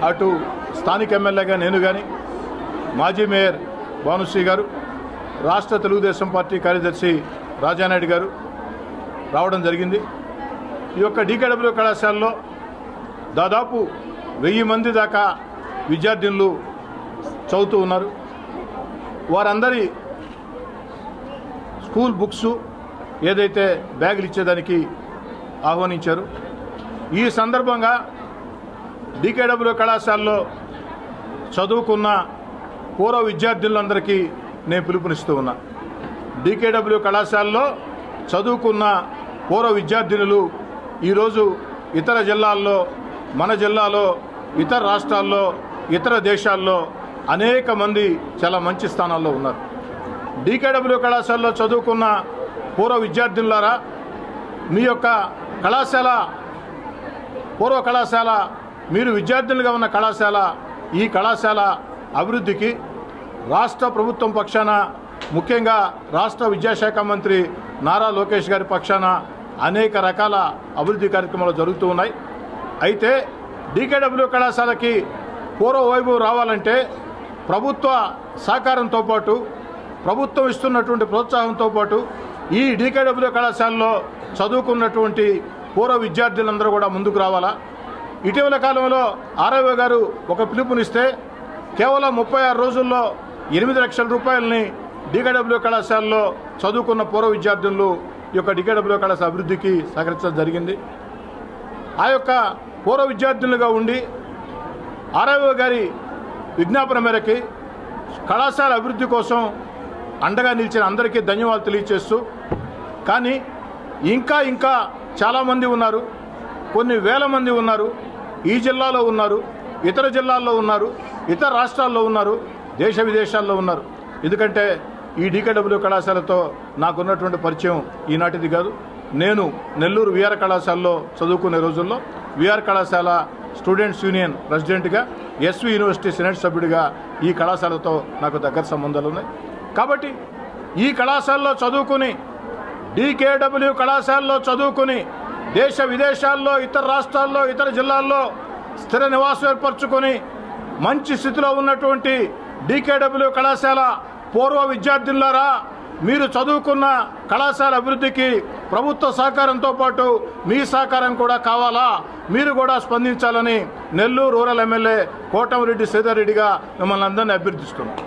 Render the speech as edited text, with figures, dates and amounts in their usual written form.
అటు స్థానిక ఎమ్మెల్యేగా నేను కానీ మాజీ మేయర్ భానుశ్రీ గారు, రాష్ట్ర తెలుగుదేశం పార్టీ కార్యదర్శి రాజానాయుడు గారు రావడం జరిగింది. ఈ యొక్క డీకేడబ్ల్యూ కళాశాలలో దాదాపు 1000 మంది దాకా విద్యార్థినులు చదువుతూ ఉన్నారు. వారందరి స్కూల్ బుక్స్ ఏదైతే బ్యాగులు ఇచ్చేదానికి ఆహ్వానించారు. ఈ సందర్భంగా డీకేడబ్ల్యూ కళాశాలలో చదువుకున్న పూర్వ విద్యార్థులందరికీ నేను పిలుపునిస్తూ ఉన్నా. డీకేడబ్ల్యూ కళాశాలలో చదువుకున్న పూర్వ విద్యార్థినులు ఈరోజు ఇతర జిల్లాల్లో, మన జిల్లాలో, ఇతర రాష్ట్రాల్లో, ఇతర దేశాల్లో అనేక మంది చాలా మంచి స్థానాల్లో ఉన్నారు. డీకేడబ్ల్యూ కళాశాలలో చదువుకున్న పూర్వ విద్యార్థులారా, మీ యొక్క కళాశాల, పూర్వ కళాశాల, మీరు విద్యార్థులుగా ఉన్న కళాశాల, ఈ కళాశాల అభివృద్ధికి రాష్ట్ర ప్రభుత్వం పక్షాన, ముఖ్యంగా రాష్ట్ర విద్యాశాఖ మంత్రి నారా లోకేష్ గారి పక్షాన అనేక రకాల అభివృద్ధి కార్యక్రమాలు జరుగుతూ ఉన్నాయి. అయితే డీకేడబ్ల్యూ కళాశాలకి పూర్వ వైభవం రావాలంటే ప్రభుత్వ సహకారంతో పాటు, ప్రభుత్వం ఇస్తున్నటువంటి ప్రోత్సాహంతో పాటు ఈ డీకేడబ్ల్యూ కళాశాలలో చదువుకున్నటువంటి పూర్వ విద్యార్థులందరూ కూడా ముందుకు రావాలా. ఇటీవల కాలంలో ఆర్ఐఓ గారు ఒక పిలుపునిస్తే కేవలం 36 రోజుల్లో 8 లక్షల రూపాయలని డీకేడబ్ల్యూ కళాశాలలో చదువుకున్న పూర్వ విద్యార్థులు ఈ యొక్క డీకేడబ్ల్యూ కళాశాల అభివృద్ధికి సహకరించడం జరిగింది. ఆ యొక్క పూర్వ విద్యార్థులుగా ఉండి ఆర్ఐఓ గారి విజ్ఞాపన మేరకి కళాశాల అభివృద్ధి కోసం అండగా నిలిచిన అందరికీ ధన్యవాదాలు తెలియజేస్తూ, కానీ ఇంకా చాలామంది ఉన్నారు, కొన్ని వేల మంది ఉన్నారు, ఈ జిల్లాలో ఉన్నారు, ఇతర జిల్లాల్లో ఉన్నారు, ఇతర రాష్ట్రాల్లో ఉన్నారు, దేశ విదేశాల్లో ఉన్నారు. ఎందుకంటే ఈ డీకేడబ్ల్యూ కళాశాలతో నాకున్నటువంటి పరిచయం ఈనాటిది కాదు. నేను నెల్లూరు విఆర్ కళాశాలలో చదువుకునే రోజుల్లో విఆర్ కళాశాల స్టూడెంట్స్ యూనియన్ ప్రెసిడెంట్గా, ఎస్వి యూనివర్సిటీ సెనేట్ సభ్యుడిగా ఈ కళాశాలతో నాకు దగ్గర సంబంధాలు ఉన్నాయి. కాబట్టి ఈ కళాశాలలో చదువుకుని, డీకేడబ్ల్యూ కళాశాలలో చదువుకుని దేశ విదేశాల్లో, ఇతర రాష్ట్రాల్లో, ఇతర జిల్లాల్లో స్థిర నివాసం ఏర్పరచుకొని మంచి స్థితిలో ఉన్నటువంటి డీకేడబ్ల్యూ కళాశాల పూర్వ విద్యార్థులారా, మీరు చదువుకున్న కళాశాల అభివృద్ధికి ప్రభుత్వ సహకారంతో పాటు మీ సహకారం కూడా కావాలా, మీరు కూడా స్పందించాలని నెల్లూరు రూరల్ ఎమ్మెల్యే కోటమిరెడ్డి శ్రీధర్ రెడ్డిగా మిమ్మల్ని అందరినీ అభ్యర్థిస్తున్నాం.